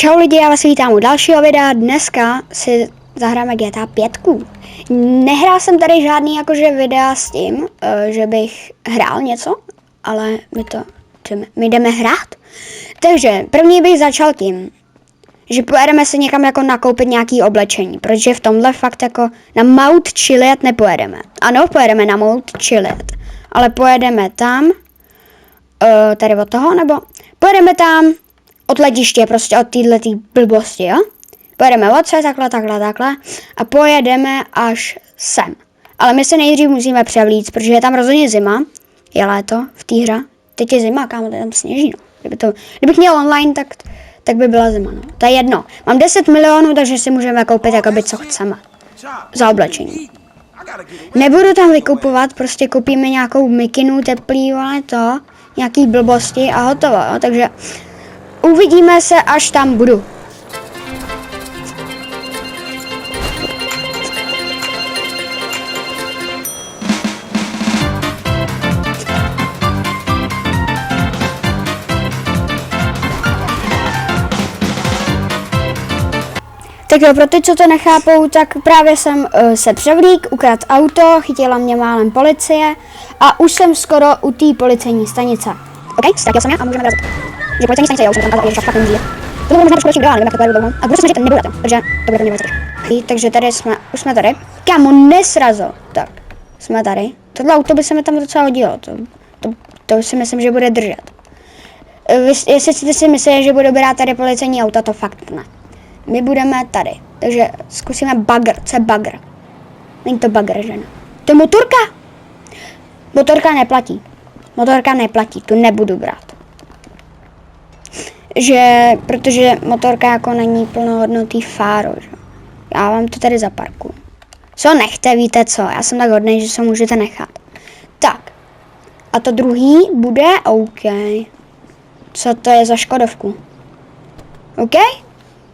Čau lidi, já vás vítám u dalšího videa. Dneska si zahráme GTA 5. Nehrál jsem tady žádný jakože videa s tím, že bych hrál něco, ale my jdeme hrát. Takže první bych začal tím, že pojedeme se někam jako nakoupit nějaký oblečení, protože v tomhle fakt jako na Mount Chiliad nepojedeme. Ano, pojedeme na Mount Chiliad, ale pojedeme tam, tady od toho, nebo pojedeme tam od letiště, prostě od této blbosti, jo? Pojedeme odsaď, takhle a pojedeme až sem. Ale my se nejdřív musíme převlíct, protože je tam rozhodně zima, je léto v té hře. Teď je zima, kámo, tam sněží, no. Kdybych měl online, tak by byla zima, no. To je jedno. Mám 10 milionů, takže si můžeme koupit jakoby co chceme. Za oblečení. Nebudu tam vykupovat, prostě koupíme nějakou mikinu, teplý, ale to, nějaký blbosti a hotovo, jo? Takže uvidíme se, až tam budu. Tak jo, pro ty, co to nechápou, tak právě jsem se převlík, ukradl auto, chytila mě málem policie a už jsem skoro u té policejní stanice. OK, ztratil jsem je a můžeme vrazit. Že policejní stanice je, už jsem tam ježiš, fakt nemůže. To bylo možná trošku dál, nevím, jak to bude dlouho. A budu se snažit nebude to, protože to bude pro mě velice těžké. Takže tady už jsme tady. Kámo, nesrazo. Tak, jsme tady. Tohle auto by se mi tam docela hodilo, to si myslím, že bude držet. Jestli si myslíte, že budu brát tady policejní auta, to fakt ne. My budeme tady, takže zkusíme bagr, co je bagr? Není to bagr, že ne? To je motorka! Motorka neplatí, tu nebudu brát. Protože motorka jako není plnohodnotný fáro, že? Já vám to tady zaparkuju. Co nechte, víte co, já jsem tak hodnej, že se můžete nechat. Tak, a to druhý bude, OK. Co to je za Škodovku? OK?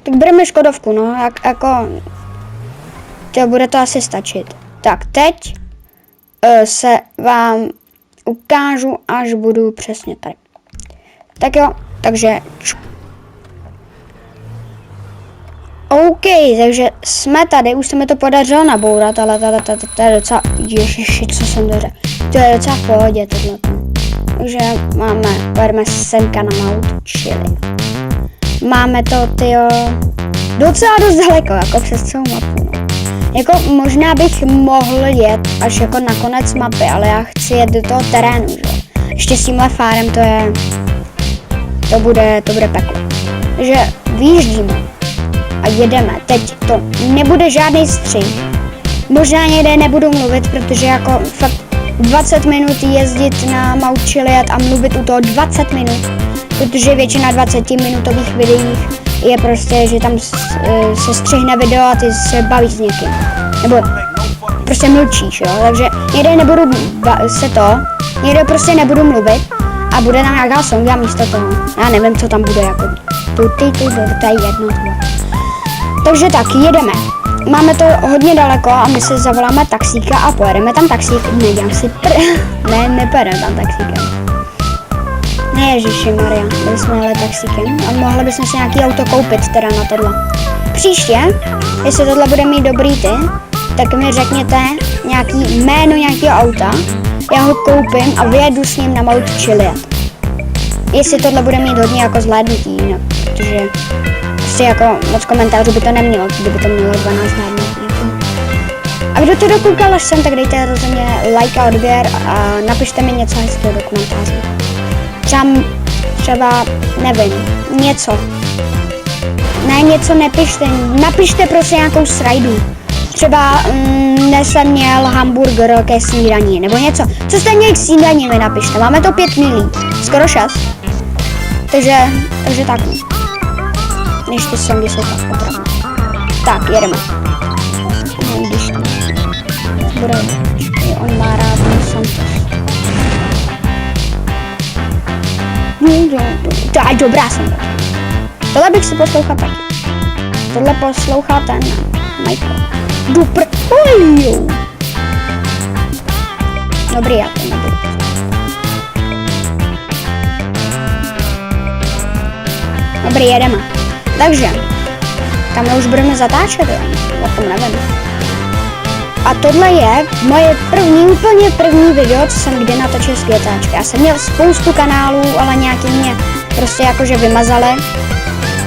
Tak bereme Škodovku, no, jako, bude to asi stačit. Tak, teď se vám ukážu, až budu přesně tady. Tak jo, takže OK, takže jsme tady, už se mi to podařilo nabourat, ale to je docela, ježiši, co jsem to řekl. To je docela v pohodě tohleto. Takže pojedeme semka na Mount Chiliad. Máme to, tyjo, docela dost daleko, jako přes celou mapu, no. Jako možná bych mohl jet až jako na konec mapy, ale já chci jet do toho terénu, že? Ještě s tímhle fárem to bude peklo. Takže vyjíždíme a jedeme. Teď to nebude žádný střih. Možná někde nebudu mluvit, protože jako fakt 20 minut jezdit na Mount Chiliad a mluvit u toho 20 minut. Protože většina 20-minutových videí je prostě, že tam se střihne video a ty se bavíš s někým. Nebo prostě mlčíš, jo. Takže někde nebudu někde prostě nebudu mluvit a bude tam nějaká songa místo toho. Já nevím, co tam bude, jako to je jedno. Takže tak, jedeme. Máme to hodně daleko a my si zavoláme taxíka a pojedeme tam taxík. Nepojedeme tam taxíkem. Ježišimarja, byli jsme jeli taxíkem a mohli bychom si nějaký auto koupit teda na tohle. Příště, jestli tohle bude mít dobrý ty, tak mi řekněte nějaký jméno nějakého auta, já ho koupím a vyjedu s ním na Mount Chiliad. Jestli tohle bude mít hodně jako zhlédnutí, no, protože prostě jako moc komentářů by to nemělo, kdyby to mělo 12 zhlédnutí. A kdo to dokoukal až sem, tak dejte rozhodně like a odběr a napište mi něco hezkého do komentářů. Třeba, nevím, něco. Ne, něco nepište, napište prostě nějakou srajdu. Třeba dnes jsem měl hamburger ke snídani, nebo něco. Co jste měli k snídani, mi napište. Máme to 5 milí, skoro 6. Takže tak. Než ty songy jsou tak opravdu. Tak, jedeme. No, když to bude, on má rád Santos. Tak, dobrá jsem to. Tohle bych si poslouchal taky. Tohle poslouchal ten Michael. Dobrý, já to nebudu. Dobrý, jedeme. Takže, tam už budeme zatáčet, jo? O tom nevím. A tohle je moje úplně první video, co jsem kdy natočil z GTAčka. Já jsem měl spoustu kanálů, ale nějaký mě prostě jakože vymazali.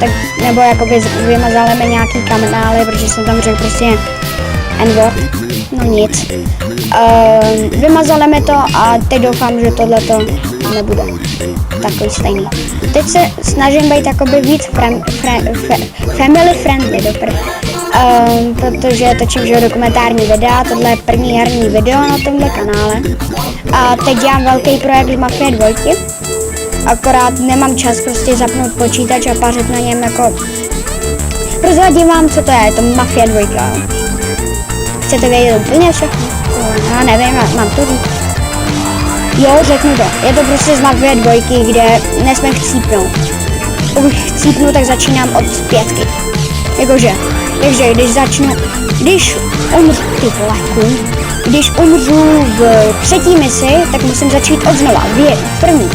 Tak, nebo jakoby vymazali mi nějaký kanály, protože jsem tam řekl prostě N-word. No nic. Vymazali mi to a teď doufám, že tohleto nebude takový stejný. Teď se snažím být jakoby víc family friendly protože točím že dokumentární videa, tohle je první herní video na tomhle kanále. A teď dělám velký projekt z Mafie 2. Akorát nemám čas prostě zapnout počítač a pařit na něm jako... Prozradím vám, co to je to Mafia 2. Chcete vědět úplně všechno? Já nevím, mám to říct. Jo, řeknu to. Je to prostě z Mafia 2, kde nesmím chcípnout. Pokud chcípnu, tak začínám od 5. Jakože, takže když umřu v 3. misi, tak musím začít od znova, v první.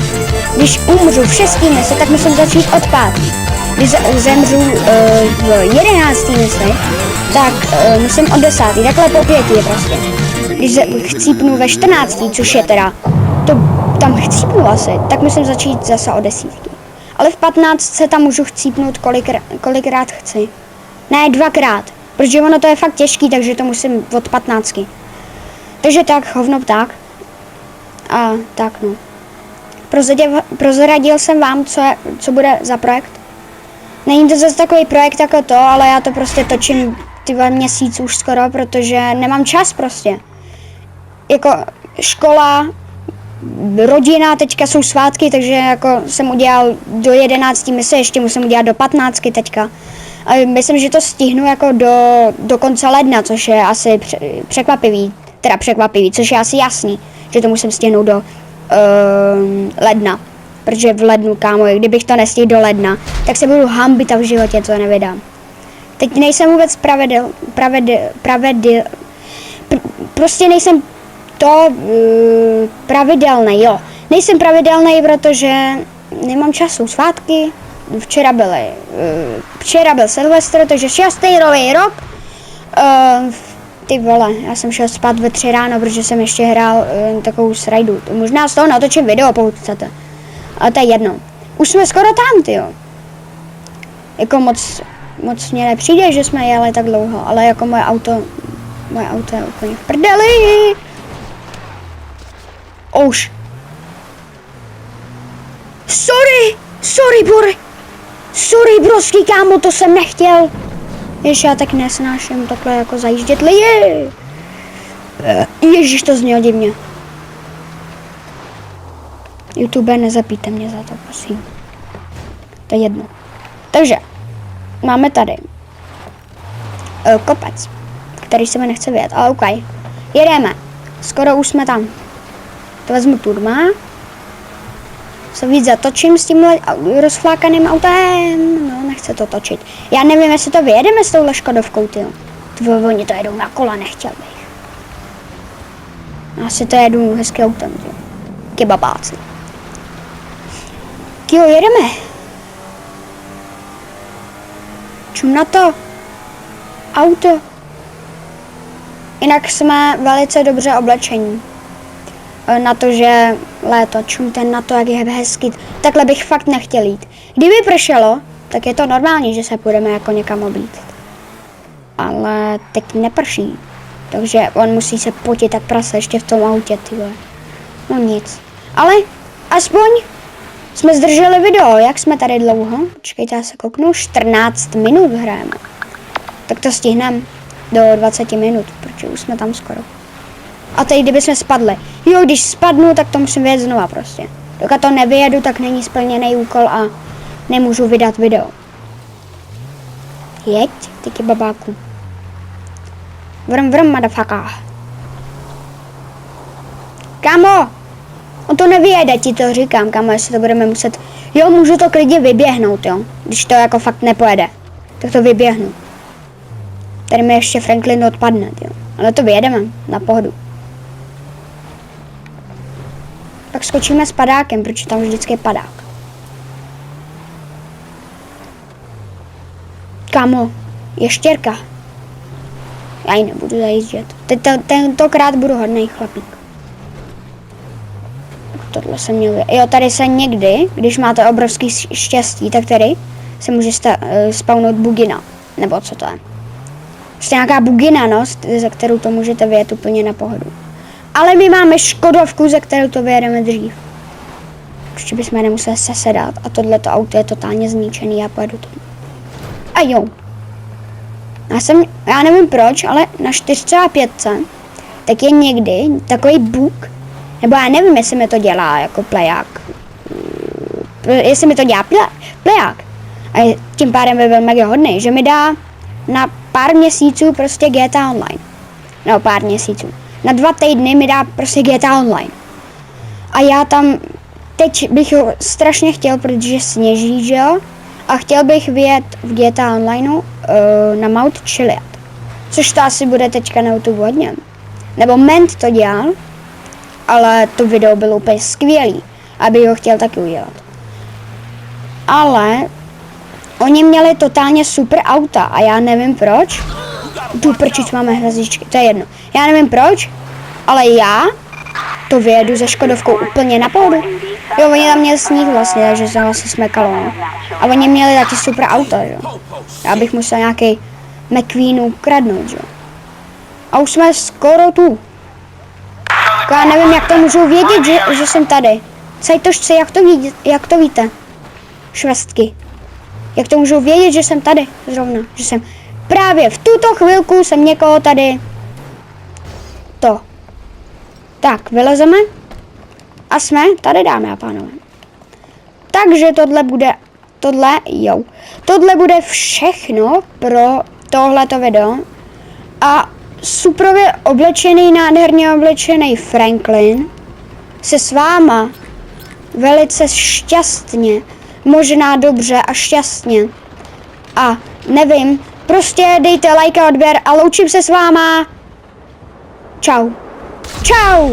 Když umřu v 6. misi, tak musím začít od 5. Když zemřu v 11. misi, tak musím od 10. Takhle po 5 je prostě. Když chcípnu ve 14. což je teda, to tam chcípnu asi, tak musím začít zase od 10. Ale v 15 se tam můžu chcípnout kolikrát chci. Ne, 2krát, protože ono to je fakt těžký, takže to musím od 15. Takže tak, hovno pták. A tak no. Prozradil jsem vám, co bude za projekt. Není to zase takový projekt jako to, ale já to prostě točím ty měsíc už skoro, protože nemám čas prostě. Jako škola, rodina, teďka jsou svátky, takže jako jsem udělal do 11. mise, ještě musím udělat do 15. teďka. A myslím, že to stihnu jako do konce ledna, což je asi překvapivý, což je asi jasný, že to musím stihnout do ledna. Protože v lednu, kámo, kdybych to nestihl do ledna, tak se budu hambit a v životě to nevydám. Teď nejsem vůbec prostě nejsem to pravidelný, jo. Nejsem pravidelný, protože nemám času, svátky. Včera byl Silvestr, takže 6. nový rok. Ty vole, já jsem šel spát ve 3 ráno, protože jsem ještě hrál takovou srajdu. Možná z toho natočím video, pokud chcete. Ale to je jedno. Už jsme skoro tam, tyjo. Jako moc mě nepřijde, že jsme jeli tak dlouho, ale jako moje auto je úplně v prdeli. Už. Sorry, broský kámo, to jsem nechtěl. Ježiš, já tak nesnáším takhle jako zajíždět lidi. Ježiš, to znělo divně. YouTube, nezapíte mě za to, prosím. To je jedno. Takže, máme tady kopec, který se mi nechce vyjet, ale OK. Jedeme. Skoro už jsme tam. To vezmu turma. Se víc zatočím s tímhle rozflákaným autem. No, nechce to točit. Já nevím, jestli to vyjedeme s touhle Škodovkou, tyjo. Oni to jedou na kola, nechtěl bych. Asi to jedu hezký autem, tyjo. Kebabáci. Jo, jedeme. Čum na to. Auto. Jinak jsme velice dobře oblečení. Na to, že léto, čumte na to, jak je hezky. Takhle bych fakt nechtěl jít. Kdyby pršelo, tak je to normální, že se půjdeme jako někam oblít. Ale teď neprší. Takže on musí se potit tak prase ještě v tom autě, tyhle. No nic. Ale aspoň jsme zdrželi video. Jak jsme tady dlouho? Počkejte, já se kouknu. 14 minut hrajeme. Tak to stihneme do 20 minut, protože už jsme tam skoro. A teď kdyby jsme spadli. Jo, když spadnu, tak to musím vyjet znova prostě. Dokud to nevyjedu, tak není splněný úkol a nemůžu vydat video. Jeď, ty kebabáku. Vrm, motherfucker. Kámo, on to nevyjede, ti to říkám, kámo, jestli to budeme muset... Jo, můžu to klidně vyběhnout, jo. Když to jako fakt nepojede, tak to vyběhnu. Tady mi ještě Franklin odpadne, jo. Ale to vyjedeme, na pohodu. Pak skočíme s padákem, protože tam vždycky je padák. Kamo, je štěrka. Já ji nebudu zajíždět. Tentokrát budu hodnej chlapík. Tohle jsem měl. Jo, tady se někdy, když máte obrovský štěstí, tak tady se může spawnout bugina. Nebo co to je? Prostě nějaká bugina, no, za kterou to můžete vyjet úplně na pohodu. Ale my máme Škodovku, za kterou to vyjedeme dřív. Ještě bychom nemuseli sesedat. A tohleto auto je totálně zničený, já pojedu tam. A jo. Já nevím proč, ale na 4,5 tak je někdy takový bug, nebo já nevím, jestli mi to dělá jako playak. Jestli mi to dělá playak. A tím pádem by byl mega hodný, že mi dá na pár měsíců prostě GTA Online. No, pár měsíců. Na 2 týdny mi dá prostě GTA Online. A já tam teď bych ho strašně chtěl, protože sněží, že jo? A chtěl bych vyjet v GTA Onlineu na Mount Chiliad. Což to asi bude teďka na YouTube hodně. Nebo Ment to dělal, ale to video bylo úplně skvělý, aby ho chtěl taky udělat. Ale oni měli totálně super auta a já nevím proč. Tu prčič máme hvězdičky, to je jedno. Já nevím proč, ale já to vyjedu se Škodovkou úplně na pohodu. Jo, oni tam měli sníh vlastně, takže se vlastně smekalo. No. A oni měli taky super auta, jo. Já bych musel nějaký McQueenu kradnout, jo. A už jsme skoro tu. Já nevím, jak to můžou vědět, že jsem tady. Cajtošci, jak to víte? Švestky. Jak to můžou vědět, že jsem tady zrovna, že jsem právě v tuto chvilku jsem někoho tady. To. Tak, vylezeme. A jsme tady, dámy a pánové. Takže tohle bude všechno pro tohleto video. A suprově oblečený, nádherně oblečený Franklin se s váma velice šťastně, možná dobře a šťastně. A nevím, prostě dejte like a odběr a loučím se s váma. Čau. Čau.